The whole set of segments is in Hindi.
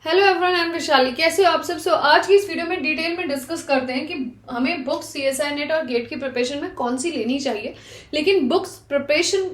Hello everyone, I am Vishali. कैसे हो आप सब? आज की इस वीडियो में डिटेल में डिस्कस करते हैं कि हमें बुक्स सीएसआई नेट और गेट की प्रिपरेशन में कौन सी लेनी चाहिए। लेकिन बुक्स प्रिपरेशन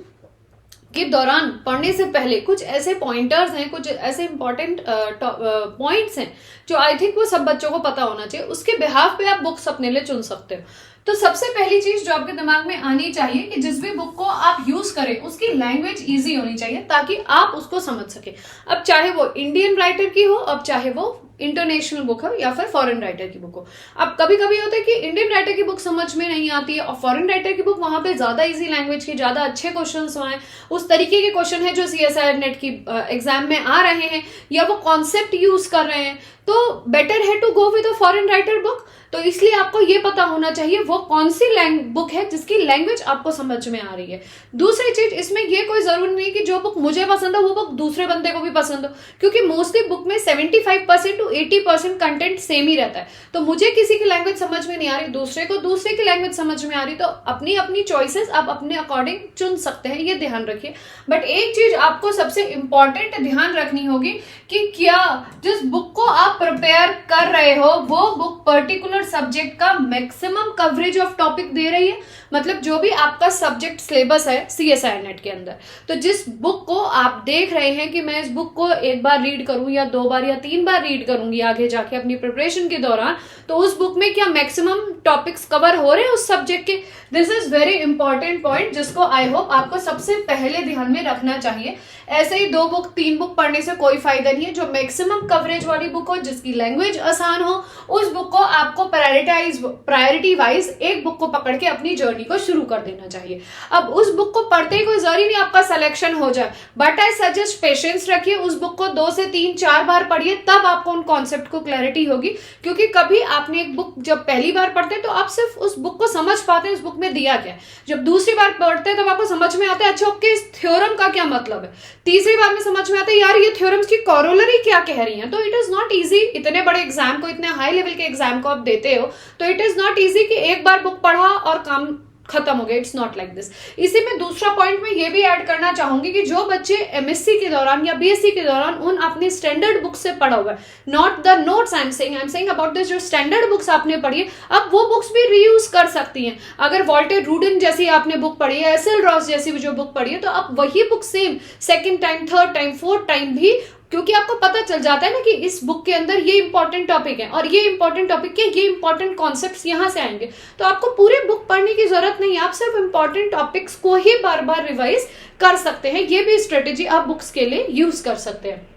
के दौरान पढ़ने से पहले कुछ ऐसे पॉइंटर्स हैं, कुछ ऐसे इंपॉर्टेंट पॉइंट्स हैं जो आई थिंक वो सब बच्चों को पता होना चाहिए। उसके बिहाफ पे आप बुक्स अपने लिए चुन सकते हो। तो सबसे पहली चीज जो आपके दिमाग में आनी चाहिए कि जिस भी बुक को आप यूज करें उसकी लैंग्वेज इजी होनी चाहिए ताकि आप उसको समझ सके। अब चाहे वो इंडियन राइटर की हो, अब चाहे वो इंटरनेशनल बुक हो या फिर फॉरेन राइटर की बुक हो। अब कभी कभी होता है कि इंडियन राइटर की बुक समझ में नहीं आती है और फॉरेन राइटर की बुक वहां पे ज्यादा इजी लैंग्वेज की, ज्यादा अच्छे क्वेश्चंस आए, उस तरीके के क्वेश्चन है जो सीएसआई नेट की एग्जाम में आ रहे हैं या वो कॉन्सेप्ट यूज कर रहे हैं, तो बेटर है to go with a foreign writer book. तो इसलिए आपको ये पता होना चाहिए वो कौन सी बुक है जिसकी लैंग्वेज आपको समझ में आ रही है। दूसरी चीज, इसमें ये कोई जरूरी नहीं कि जो बुक मुझे पसंद हो वो बुक दूसरे बंदे को भी पसंद हो, क्योंकि मोस्टली बुक में 75% टू 80% कंटेंट सेम ही रहता है। तो मुझे किसी की लैंग्वेज समझ में नहीं आ रही, दूसरे को दूसरे की लैंग्वेज समझ में आ रही, तो अपनी अपनी चॉइसेस आप अपने अकॉर्डिंग चुन सकते हैं, ये ध्यान रखिए। बट एक चीज आपको सबसे इंपॉर्टेंट ध्यान रखनी होगी कि क्या जिस बुक को आप प्रिपेयर कर रहे हो वो बुक पर्टिकुलर सब्जेक्ट का मैक्सिमम कवरेज ऑफ टॉपिक दे रही है। मतलब जो भी आपका सब्जेक्ट सिलेबस है सीएसआई नेट के अंदर, तो जिस बुक को आप देख रहे हैं कि मैं इस बुक को एक बार रीड करूं या 2 बार या 3 बार रीड करूंगी आगे जाके अपनी प्रिपरेशन के दौरान, तो उस बुक में क्या मैक्सिमम टॉपिक्स कवर हो रहे हैं उस सब्जेक्ट के। This is very important point जिसको आई होप आपको सबसे पहले ध्यान में रखना चाहिए। ऐसे ही 2 बुक 3 बुक पढ़ने से कोई फायदा नहीं है। जो मैक्सिमम कवरेज वाली बुक हो, जिसकी लैंग्वेज आसान हो, उस बुक को आपको प्रायोरिटी वाइज एक बुक को पकड़ के अपनी जर्नी को शुरू कर देना चाहिए। अब उस बुक को पढ़ते ही कोई जरूरी नहीं आपका सिलेक्शन हो जाए, बट आई सजेस्ट पेशेंस रखिए। उस बुक को 2 से 3 4 बार पढ़िए, तब आपको उन कॉन्सेप्ट को क्लैरिटी होगी। क्योंकि कभी आपने एक बुक जब पहली बार पढ़ते हैं तो आप सिर्फ उस बुक को समझ पाते हैं उस बुक में दिया क्या। जब दूसरी बार पढ़ते हैं तब आपको समझ में आता है अच्छा ओके इस थ्योरम का क्या मतलब है। तीसरी बार में समझ में आता है यार ये थ्योरम्स की कॉरोलरी क्या कह रही हैं। तो इट इज नॉट इजी। इतने बड़े एग्जाम को, इतने हाई लेवल के एग्जाम को आप देते हो, तो इट इज नॉट इजी कि एक बार बुक पढ़ा और काम खत्म हो गया। It's not like this. इसी में दूसरा पॉइंट में ये भी ऐड करना चाहूंगी कि जो बच्चे एमएससी के दौरान या बीएससी के दौरान उन अपने स्टैंडर्ड बुक से पढ़ा हुआ है, not the notes I am saying about this, जो स्टैंडर्ड बुक्स आपने पढ़ी है, अब वो बुक्स भी रीयूज कर सकती हैं। अगर वॉल्टर रूडन जैसी आपने बुक पढ़ी है, एसएल रॉस जैसी जो बुक पढ़ी है, तो अब वही book same second time, third time, fourth time भी, क्योंकि आपको पता चल जाता है ना कि इस बुक के अंदर ये इंपॉर्टेंट टॉपिक है और ये इंपॉर्टेंट टॉपिक के ये इंपॉर्टेंट कॉन्सेप्ट्स यहां से आएंगे, तो आपको पूरे बुक पढ़ने की जरूरत नहीं है। आप सिर्फ इंपॉर्टेंट टॉपिक्स को ही बार बार रिवाइज कर सकते हैं। ये भी स्ट्रेटेजी आप बुक्स के लिए यूज कर सकते हैं।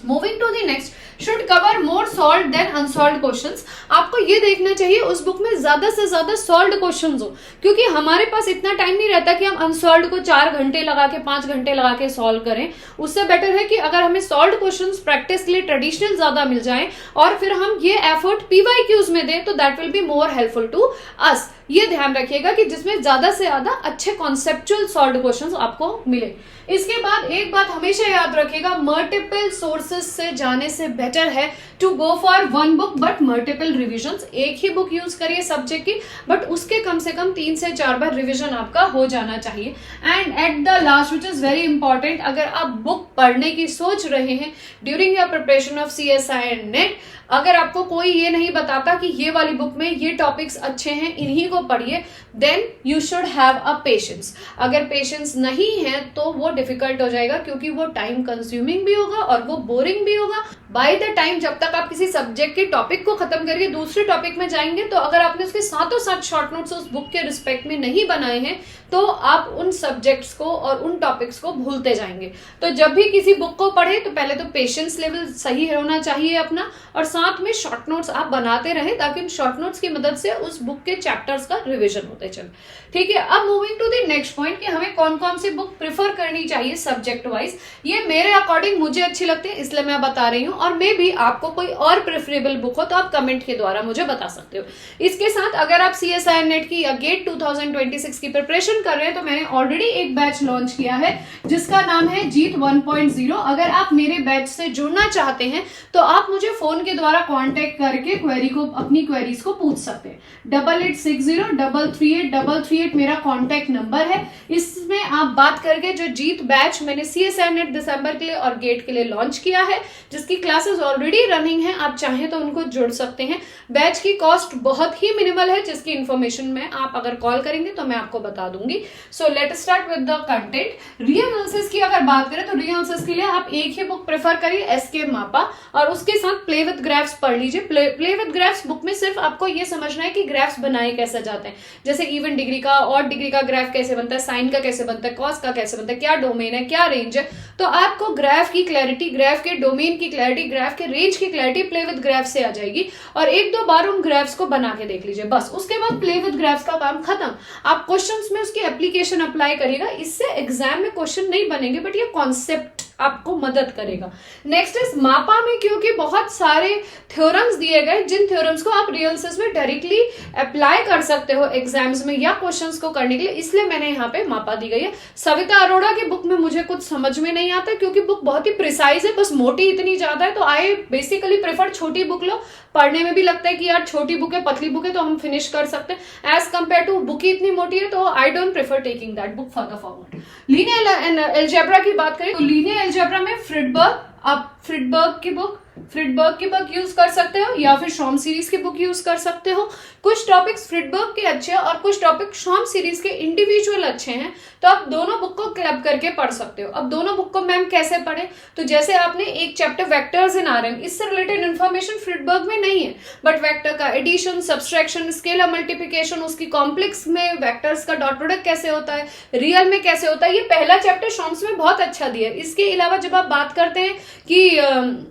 Moving to the next, should cover more solved than unsolved questions. आपको ये देखना चाहिए उस बुक में ज्यादा से ज्यादा सॉल्व्ड क्वेश्चंस हो, क्योंकि हमारे पास इतना टाइम नहीं रहता कि हम अनसॉल्व्ड को 4 घंटे लगा के 5 घंटे लगा के सॉल्व करें। उससे बेटर है कि अगर हमें सॉल्व्ड क्वेश्चंस प्रैक्टिस के लिए ट्रेडिशनल ज्यादा मिल जाए और फिर हम ये एफर्ट पीवाईक्यूज में दें, तो that will be more helpful to us. ये ध्यान रखिएगा कि जिसमें ज्यादा से ज्यादा अच्छे कॉन्सेप्चुअल सॉल्व्ड क्वेश्चंस आपको मिले। इसके बाद एक बात हमेशा याद रखिएगा, मल्टीपल सोर्सेज से जाने से बेटर है to go for one book but multiple revisions. एक ही बुक यूज करिए सब्जेक्ट की, बट उसके कम से कम 3 से 4 बार रिविजन आपका हो जाना चाहिए। And at the last, which is very important, अगर आप बुक पढ़ने की सोच रहे हैं during your preparation of CSI net, अगर आपको कोई ये नहीं बताता कि ये वाली बुक में ये टॉपिक्स अच्छे हैं, इन्हीं को पढ़िए, then you should have a patience. अगर पेशेंस नहीं है तो वो डिफिकल्ट हो जाएगा, क्योंकि वो टाइम कंज्यूमिंग भी होगा और वो बोरिंग भी होगा। बाय द टाइम जब तक आप किसी सब्जेक्ट के टॉपिक को खत्म करके दूसरे टॉपिक में जाएंगे, तो अगर आपने उसके साथों साथ शॉर्ट नोट्स उस बुक के रिस्पेक्ट में नहीं बनाए हैं, तो आप उन सब्जेक्ट्स को और उन टॉपिक्स को भूलते जाएंगे। तो जब भी किसी बुक को पढ़े तो पहले तो पेशेंस लेवल सही होना चाहिए अपना, और साथ में शॉर्ट नोट्स आप बनाते रहें ताकि उन शॉर्ट नोट्स की मदद से उस बुक के चैप्टर्स का रिवीजन होते चले। ठीक है, अब moving to the next point कि हमें कौन कौन सी बुक प्रिफर करनी चाहिए सब्जेक्ट वाइज। ये मेरे अकॉर्डिंग मुझे अच्छी लगती है, इसलिए मैं बता रही हूँ, और मे भी आपको कोई और प्रेफरेबल बुक हो तो आप कमेंट के द्वारा मुझे बता सकते हो। इसके साथ अगर आप सीएसआई नेट की या गेट 2026 की प्रिपरेशन कर रहे हैं, तो मैंने ऑलरेडी एक बैच लॉन्च किया है जिसका नाम है जीत 1.0। अगर आप मेरे बैच से जुड़ना चाहते हैं तो आप मुझे फोन के द्वारा कांटेक्ट करके अपनी क्वेरीज को पूछ सकते हैं। 8860338338 मेरा कांटेक्ट नंबर है। इसमें आप बात करके जो जीत बैच मैंने सीएसआई नेट दिसंबर के लिए और गेट के लिए लॉन्च किया है, जिसकी क्लासेस ऑलरेडी रनिंग है, आप चाहें तो उनको जुड़ सकते हैं। बैच की कॉस्ट बहुत ही मिनिमल है, जिसकी इन्फॉर्मेशन में आप अगर कॉल करेंगे तो मैं आपको बता दूंगी। So let start with the content. Reanalysis की अगर बात करें तो रीएनालिसिस के लिए आप एक ही बुक प्रेफर करिए, एसके मापा, और उसके साथ प्ले विद ग्राफ्स पढ़ लीजिए। प्ले विद ग्राफ्स बुक में सिर्फ आपको ये समझना है कि ग्राफ्स बनाए कैसे जाते हैं, जैसे इवन डिग्री का, ऑड डिग्री का ग्राफ कैसे बनता है, साइन का कैसे बनता है, कॉस का कैसे बनता है, क्या डोमेन है, क्या रेंज है। तो आपको ग्राफ की क्लैरिटी, ग्राफ के डोमेन की क्लैरिटी, ग्राफ के रेंज की क्लैरिटी प्ले विद ग्राफ से आ जाएगी। और एक दो बार उन ग्राफ्स को बना के देख लीजिए, बस उसके बाद प्ले विद ग्राफ्स का काम खत्म। आप क्वेश्चंस में उसकी एप्लीकेशन अप्लाई करिएगा। इससे एग्जाम में क्वेश्चन नहीं बनेंगे, बट ये कॉन्सेप्ट आपको मदद करेगा। नेक्स्ट इज मापा में, क्योंकि बहुत सारे थ्योरम्स दिए गए, जिन थ्योरम्स को आप रियलिसिस में डायरेक्टली अप्लाई कर सकते हो एग्जाम्स में या क्वेश्चंस को करने के लिए, इसलिए मैंने यहाँ पे मापा दी गई है। सविता अरोड़ा की बुक में मुझे कुछ समझ में नहीं आता, क्योंकि बुक बहुत ही प्रिसाइज है, बस मोटी इतनी ज्यादा है। तो आई बेसिकली प्रेफर छोटी बुक लो, पढ़ने में भी लगता है कि यार छोटी बुक है, पतली बुक है, तो हम फिनिश कर सकते हैं। एज कंपेयर टू बुक ही इतनी मोटी है, तो I don't prefer taking that book further forward. Linear algebra की बात करें तो लीनियर अलजेब्रा में फ्रिडबर्ग, आप फ्रिडबर्ग की बुक यूज कर सकते हो, या फिर शॉम सीरीज की बुक यूज कर सकते हो। कुछ टॉपिक्स फ्रिडबर्ग के अच्छे हैं और कुछ टॉपिक शॉम सीरीज के इंडिविजुअल अच्छे हैं, तो आप दोनों बुक को क्लब करके पढ़ सकते हो। अब दोनों बुक को मैम कैसे पढ़े, तो जैसे आपने एक चैप्टर वेक्टर्स इन आरएम, इससे रिलेटेड इन्फॉर्मेशन फ्रिडबर्ग में नहीं है, बट वेक्टर का एडिशन, सब्सट्रैक्शन, स्केलर मल्टीप्लिकेशन, उसकी कॉम्प्लेक्स में वेक्टर्स का डॉट प्रोडक्ट कैसे होता है, रियल में कैसे होता है, ये पहला चैप्टर शॉम्स में बहुत अच्छा दिया है। इसके अलावा जब आप बात करते हैं कि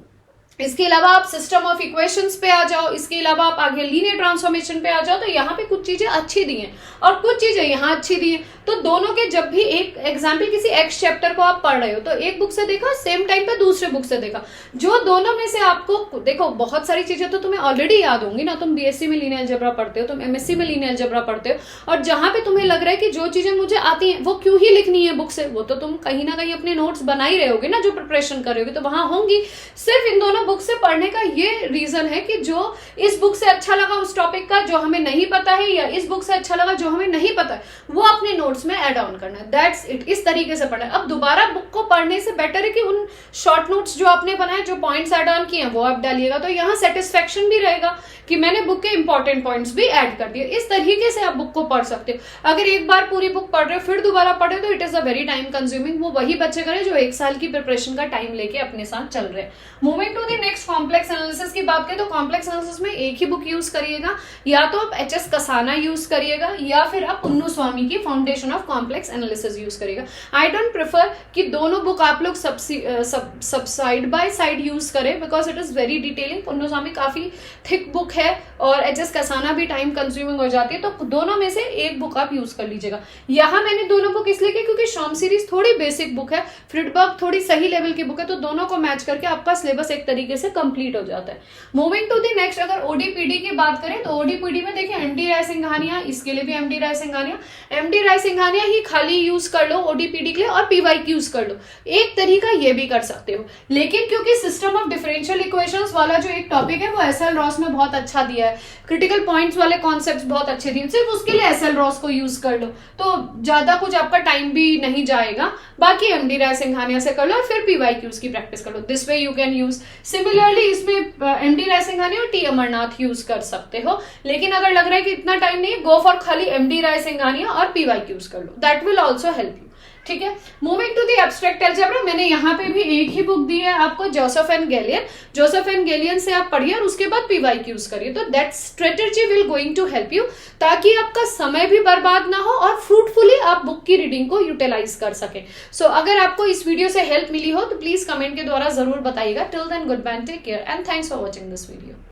इसके अलावा आप सिस्टम ऑफ इक्वेशंस पे आ जाओ, इसके अलावा आप आगे लीनियर ट्रांसफॉर्मेशन पे आ जाओ, तो यहाँ पे कुछ चीजें अच्छी दी हैं और कुछ चीजें यहाँ अच्छी दी हैं। तो दोनों के जब भी एक एग्जाम्पल किसी एक्स चैप्टर को आप पढ़ रहे हो, तो एक बुक से देखा, सेम टाइम पे दूसरे बुक से देखा, जो दोनों में से आपको देखो, बहुत सारी चीजें तो तुम्हें ऑलरेडी याद होंगी ना, तुम बीएससी में लीनियर अलजेब्रा पढ़ते हो, तुम एमएससी में लीनियर अलजेब्रा पढ़ते हो, और जहां पे तुम्हें लग रहा है कि जो चीजें मुझे आती हैं वो क्यों ही लिखनी है बुक से, वो तो तुम कहीं ना कहीं अपने नोट्स बना ही रहे होगे ना, जो प्रिपरेशन कर रहे होगे, तो वहां होंगी। सिर्फ इन दोनों बुक से पढ़ने का ये रीजन है कि जो इस बुक से अच्छा लगा उस टॉपिक का जो हमें नहीं पता है, या इस बुक से अच्छा लगा जो हमें नहीं पता है, वो अपने नोट्स में ऐड ऑन करना है। दैट्स इट, इस तरीके से पढ़ना है। अब दोबारा बुक को पढ़ने से बेटर है कि उन शॉर्ट नोट्स जो आपने बनाए, जो पॉइंट्स ऐड ऑन किए हैं, वो आप डालिएगा, तो यहाँ सेटिस्फेक्शन भी रहेगा कि मैंने बुक के इंपॉर्टेंट पॉइंट्स भी ऐड कर दिए। इस तरीके से आप बुक को पढ़ सकते हो। अगर एक बार पूरी बुक पढ़ रहे हो फिर दोबारा पढ़े तो it is a very time consuming. वो वही बच्चे करें जो एक साल की प्रिपरेशन का टाइम लेके अपने साथ चल रहे हैं। Moving to the next complex analysis की बात करें तो कॉम्प्लेक्स एनालिसिस में एक ही बुक यूज करिएगा, या तो आप एच एस कसाना यूज करिएगा, या फिर आप पुन्नू स्वामी की foundation of complex analysis use करिएगा। आई डोंट प्रेफर कि दोनों बुक आप लोग सब साइड बाय साइड यूज करें, because it is very detailing. Ponnusamy काफी थिक बुक है और एच एस कसाना भी टाइम कंज्यूमिंग हो जाती है, तो दोनों में से एक बुक आप यूज कर लीजिएगा। यहाँ मैंने दोनों बुक इसलिए की क्योंकि शॉम सीरीज थोड़ी बेसिक बुक है, फ्रिडबर्ग थोड़ी सही लेवल की बुक है, तो दोनों को मैच करके आपका सिलेबस एक तरीके से कंप्लीट हो जाता है। मूविंग टू दी नेक्स्ट, अगर ओडीपीडी की बात करें तो ओडीपीडी में देखिए एमडी राय सिंघानिया, इसके लिए भी एमडी राय सिंघानिया ही खाली यूज कर लो ओडीपीडी के लिए, और पीवाई यूज कर लो। एक तरीका ये भी कर सकते हो, लेकिन क्योंकि सिस्टम ऑफ डिफरेंशियल इक्वेशंस वाला जो एक टॉपिक है वो एसएल रॉस में बहुत अच्छा दिया है, क्रिटिकल पॉइंट्स वाले कॉन्सेप्ट्स बहुत अच्छे दिए, सिर्फ उसके लिए एसएल रॉस को यूज कर लो, तो ज्यादा कुछ आपका टाइम भी नहीं जाएगा। बाकी एमडी राय सिंघानिया से कर लो और फिर पीवाईक्यूज की प्रैक्टिस कर लो। This way you can use. Similarly इसमें एमडी राय सिंघानिया और टी अमरनाथ यूज कर सकते हो, लेकिन अगर लग रहा है कि इतना टाइम नहीं है, गो फॉर खाली एमडी राय सिंघानिया और पीवाईक्यूज कर लो, that will also help you. ठीक है, moving to the abstract algebra, मैंने यहाँ पे भी एक ही बुक दी है आपको, जोसेफ एंड गैलियन से आप पढ़िए और उसके बाद पीवाईक्यूज करिए, तो that strategy will going to help you, ताकि आपका समय भी बर्बाद ना हो और फ्रूटफुली आप बुक की रीडिंग को यूटिलाइज कर सके। सो अगर आपको इस वीडियो से हेल्प मिली हो तो प्लीज कमेंट के द्वारा जरूर बताइएगा। Till then good bye, take care and thanks for watching this video.